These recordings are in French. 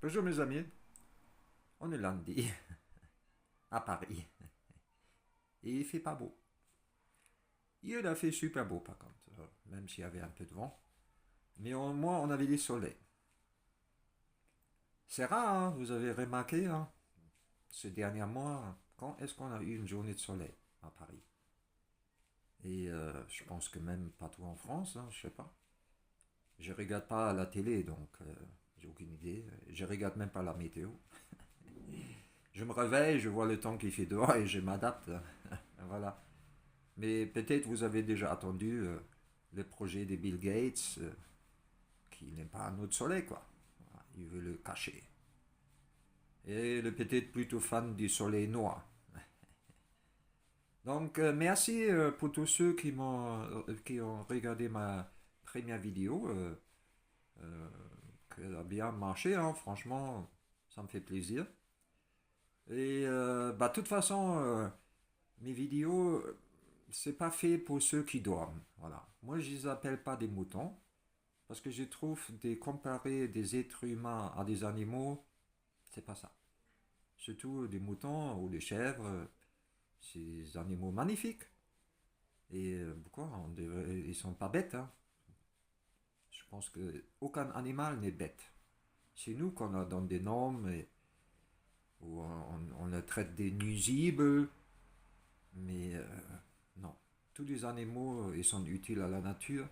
Bonjour mes amis, on est lundi à Paris et il fait pas beau. Il a fait super beau par contre, même s'il y avait un peu de vent. Mais au moins on avait du soleil. C'est rare, hein, vous avez remarqué, hein, ces derniers mois, quand est-ce qu'on a eu une journée de soleil à Paris? Et je pense que même partout en France, hein, je sais pas. Je regarde pas la télé donc j'ai aucune idée. Je regarde même pas la météo. Je me réveille, je vois le temps qu'il fait dehors et je m'adapte. Voilà. Mais peut-être vous avez déjà attendu le projet de Bill Gates qui n'est pas un autre soleil, quoi. Voilà, il veut le cacher. Et le peut-être plutôt fan du soleil noir. Donc merci pour tous ceux qui ont regardé ma première vidéo, euh, qui a bien marché, hein, franchement, ça me fait plaisir. Et bah, de toute façon, mes vidéos, c'est pas fait pour ceux qui dorment. Voilà. Moi, je les appelle pas des moutons. Parce que je trouve de comparer des êtres humains à des animaux, c'est pas ça. Surtout des moutons ou des chèvres, c'est des animaux magnifiques. Et pourquoi ils sont pas bêtes, hein. Je pense que aucun animal n'est bête. C'est nous qu'on a donne des noms où on le traite des nuisibles, mais non. Tous les animaux, ils sont utiles à la nature.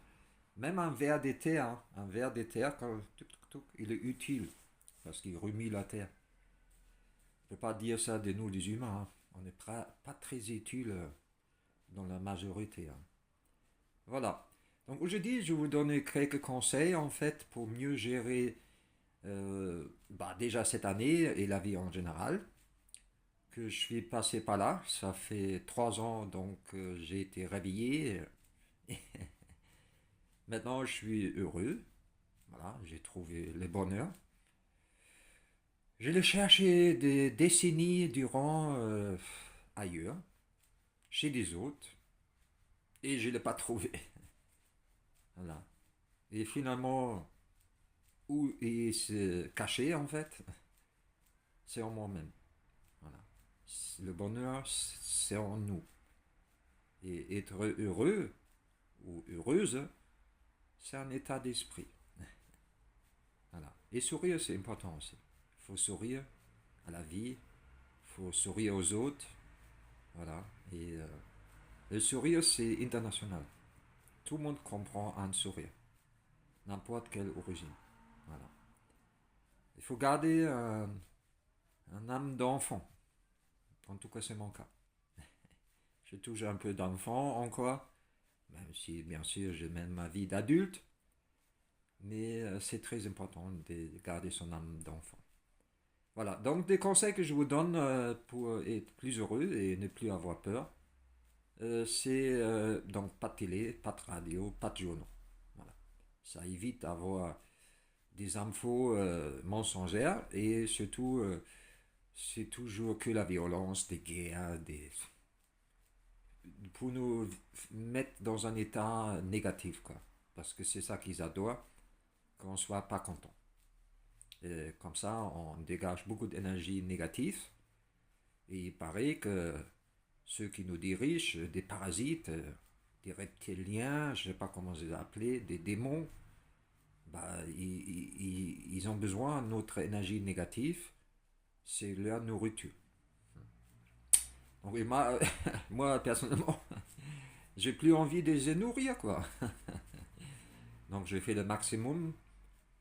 Même un ver de terre, hein, un ver de terre, quand, il est utile parce qu'il remue la terre. On ne peut pas dire ça de nous, les humains, hein. On n'est pas très utile dans la majorité, hein. Voilà. Donc aujourd'hui, je vais vous donner quelques conseils en fait pour mieux gérer bah, déjà cette année et la vie en général. Que je suis passé par là. Ça fait 3 ans donc j'ai été réveillé. Maintenant, je suis heureux. Voilà, j'ai trouvé le bonheur. Je l'ai cherché des décennies durant ailleurs, chez des autres, et je ne l'ai pas trouvé. Voilà. Et finalement, où il se cachait en fait, c'est en moi-même. Voilà. Le bonheur, c'est en nous. Et être heureux ou heureuse, c'est un état d'esprit. Voilà. Et sourire, c'est important aussi. Il faut sourire à la vie, il faut sourire aux autres. Voilà. Et le sourire, c'est international. Tout le monde comprend un sourire, n'importe quelle origine. Voilà. Il faut garder un âme d'enfant. En tout cas, c'est mon cas. J'ai toujours un peu d'enfant encore, même si bien sûr je mène ma vie d'adulte, mais c'est très important de garder son âme d'enfant. Voilà, donc des conseils que je vous donne pour être plus heureux et ne plus avoir peur, c'est donc pas de télé, pas de radio, pas de journaux. Voilà. Ça évite d'avoir des infos mensongères et surtout c'est toujours que la violence, des guerres, pour nous mettre dans un état négatif, quoi. Parce que c'est ça qu'ils adorent, qu'on soit pas content. Et comme ça, on dégage beaucoup d'énergie négative. Et il paraît que ceux qui nous dirigent, des parasites, des reptiliens, je ne sais pas comment je les appeler, des démons, bah, ils ont besoin de notre énergie négative, c'est leur nourriture. Donc, et moi, moi, personnellement, j'ai plus envie de les nourrir, quoi. Donc, je fais le maximum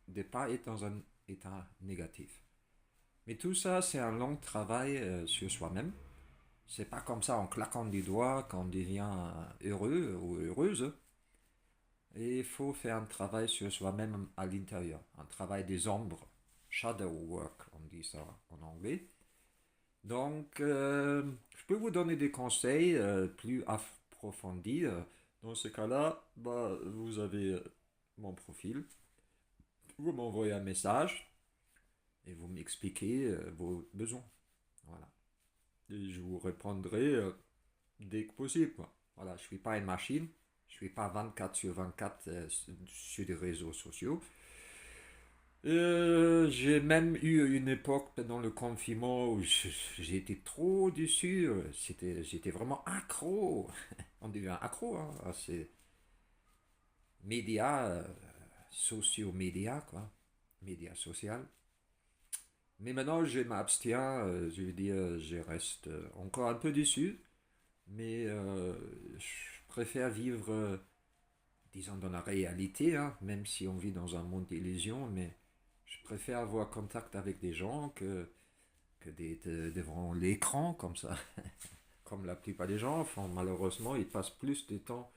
de ne pas être dans un état négatif. Mais tout ça, c'est un long travail sur soi-même. C'est pas comme ça en claquant des doigts qu'on devient heureux ou heureuse. Et il faut faire un travail sur soi-même à l'intérieur, un travail des ombres, shadow work, on dit ça en anglais. Donc, je peux vous donner des conseils plus approfondis. Dans ce cas-là, bah, vous avez mon profil, vous m'envoyez un message et vous m'expliquez vos besoins. Voilà. Et je vous répondrai dès que possible, quoi. Voilà, je ne suis pas une machine, je ne suis pas 24 sur 24 sur les réseaux sociaux. J'ai même eu une époque pendant le confinement où j'ai été trop dessus. J'étais vraiment accro. On devient accro hein, à ces médias, sociaux-médias, quoi. Médias sociaux. Mais maintenant, je m'abstiens. Je veux dire, je reste encore un peu dessus. Mais je préfère vivre, disons, dans la réalité, hein, même si on vit dans un monde d'illusions. Mais je préfère avoir contact avec des gens que d'être devant l'écran comme ça. Comme la plupart des gens font, malheureusement, ils passent plus de temps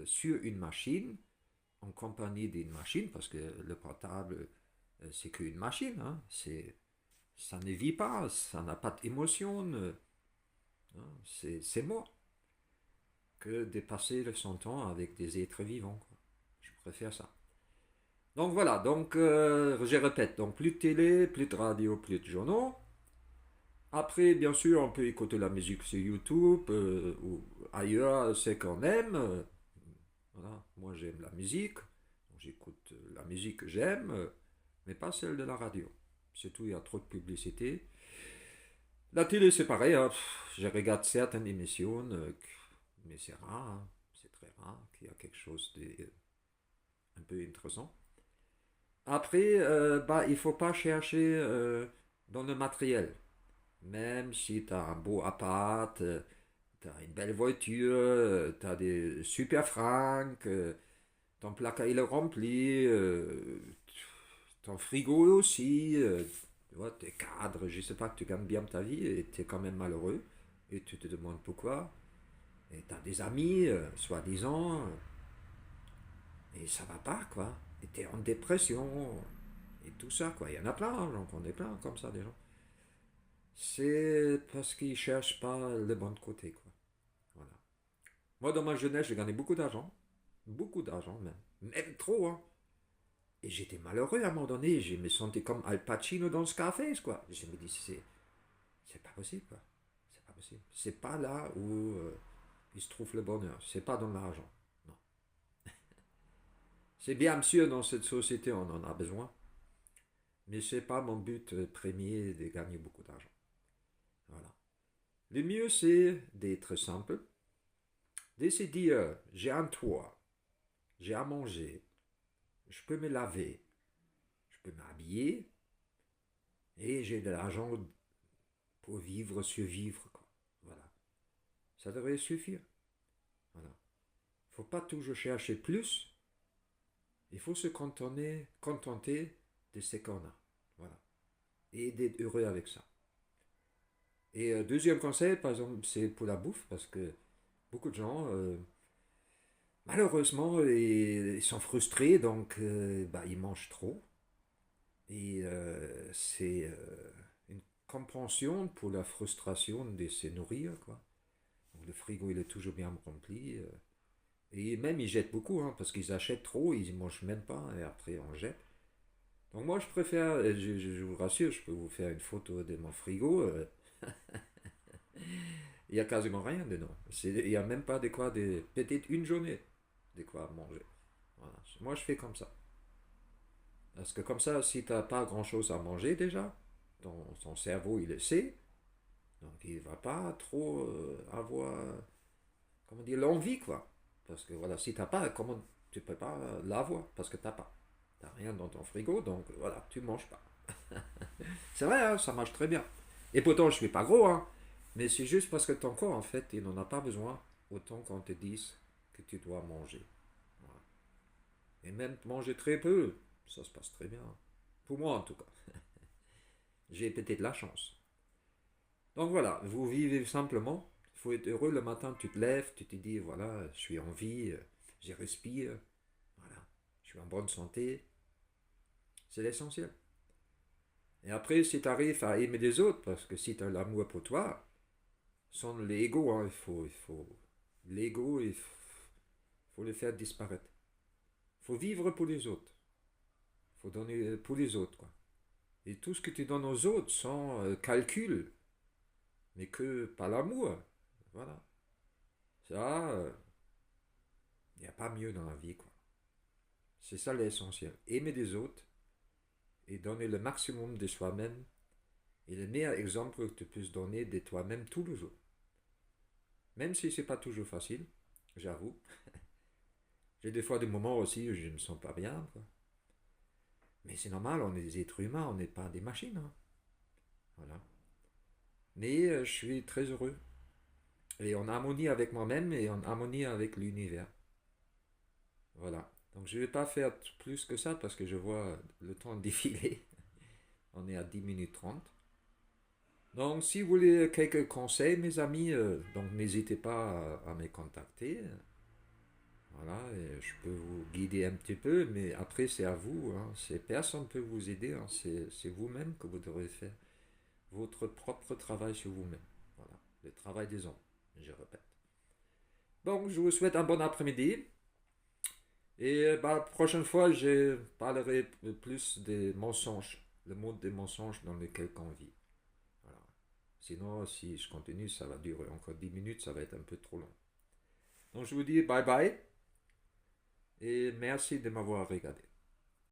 sur une machine, en compagnie d'une machine, parce que le portable, c'est qu'une machine. Hein, ça ne vit pas, ça n'a pas d'émotion. Hein, c'est mort que de passer son temps avec des êtres vivants. Quoi. Je préfère ça. Donc voilà, donc je répète, donc plus de télé, plus de radio, plus de journaux. Après, bien sûr, on peut écouter la musique sur YouTube ou ailleurs, c'est qu'on aime. Voilà. Moi, j'aime la musique. Donc, j'écoute la musique que j'aime, mais pas celle de la radio. Surtout, il y a trop de publicité. La télé, c'est pareil. Hein. Je regarde certaines émissions, mais c'est rare. Hein. C'est très rare qu'il y a quelque chose un peu intéressant. Après, bah, il faut pas chercher dans le matériel. Même si tu as un beau appart, tu as une belle voiture, tu as des super fringues, ton placard il est rempli, ton frigo aussi, tu vois, tes cadres, je sais pas, que tu gagnes bien ta vie et tu es quand même malheureux. Et tu te demandes pourquoi. Et tu as des amis, soi-disant, et ça va pas, quoi. Et tu es en dépression, et tout ça, quoi. Il y en a plein, hein, j'en connais plein comme ça, des gens. C'est parce qu'ils cherchent pas le bon côté, quoi. Voilà. Moi, dans ma jeunesse, j'ai gagné beaucoup d'argent même, même trop, hein. Et j'étais malheureux à un moment donné, je me sentais comme Al Pacino dans Scarface, quoi. Je me dis, c'est pas possible, quoi. C'est pas possible. C'est pas là où il se trouve le bonheur. C'est pas dans l'argent. Non. C'est bien sûr, dans cette société, on en a besoin. Mais c'est pas mon but premier de gagner beaucoup d'argent. Voilà. Le mieux, c'est d'être simple, de se dire, j'ai un toit, j'ai à manger, je peux me laver, je peux m'habiller et j'ai de l'argent pour vivre, survivre. Quoi. Voilà. Ça devrait suffire. Voilà. Il ne faut pas toujours chercher plus. Il faut se contenter de ce qu'on a. Voilà. Et d'être heureux avec ça. Et deuxième conseil, par exemple, c'est pour la bouffe, parce que beaucoup de gens, malheureusement, ils sont frustrés, donc bah, ils mangent trop. Et c'est une compréhension pour la frustration de se nourrir, quoi. Donc, le frigo, il est toujours bien rempli. Et même, ils jettent beaucoup, hein, parce qu'ils achètent trop, ils ne mangent même pas, et après, on jette. Donc, moi, je préfère, je vous rassure, je peux vous faire une photo de mon frigo. Il n'y a quasiment rien dedans. Il n'y a même pas de quoi, peut-être une journée, de quoi manger. Voilà. Moi, je fais comme ça. Parce que comme ça, si tu n'as pas grand-chose à manger déjà, ton cerveau, il le sait. Donc, il ne va pas trop avoir, comment dire, l'envie, quoi. Parce que voilà, si tu n'as pas, comment tu peux pas l'avoir? Parce que tu n'as pas. Tu n'as rien dans ton frigo, donc voilà, tu ne manges pas. C'est vrai, hein, ça marche très bien. Et pourtant, je ne suis pas gros, hein. Mais c'est juste parce que ton corps, en fait, il n'en a pas besoin autant qu'on te dise que tu dois manger. Voilà. Et même manger très peu, ça se passe très bien. Pour moi, en tout cas. J'ai peut-être la chance. Donc voilà, vous vivez simplement. Il faut être heureux le matin, tu te lèves, tu te dis, voilà, je suis en vie, je respire, voilà, je suis en bonne santé. C'est l'essentiel. Et après, si tu arrives à aimer les autres, parce que si tu as l'amour pour toi, sans l'ego, hein, l'ego, faut le faire disparaître. Il faut vivre pour les autres. Il faut donner pour les autres, quoi. Et tout ce que tu donnes aux autres sans calcul, mais que par l'amour. Voilà. Ça, il n'y a pas mieux dans la vie, quoi. C'est ça l'essentiel. Aimer les autres et donner le maximum de soi-même et le meilleur exemple que tu puisses donner de toi-même tous les jours. Même si c'est pas toujours facile, j'avoue. J'ai des fois des moments aussi où je ne me sens pas bien, quoi. Mais c'est normal, on est des êtres humains, on n'est pas des machines, hein. Voilà. Mais je suis très heureux. Et en harmonie avec moi-même et en harmonie avec l'univers. Voilà. Donc je ne vais pas faire plus que ça parce que je vois le temps défiler. On est à 10 minutes 30. Donc si vous voulez quelques conseils, mes amis, donc n'hésitez pas à me contacter. Voilà, et je peux vous guider un petit peu, mais après c'est à vous, hein. Personne ne peut vous aider, hein. C'est vous-même que vous devrez faire votre propre travail sur vous-même. Voilà, le travail des hommes, je répète. Donc je vous souhaite un bon après-midi. Et bah, prochaine fois, je parlerai plus des mensonges, le monde des mensonges dans lequel on vit. Voilà. Sinon, si je continue, ça va durer encore 10 minutes, ça va être un peu trop long. Donc je vous dis bye bye et merci de m'avoir regardé.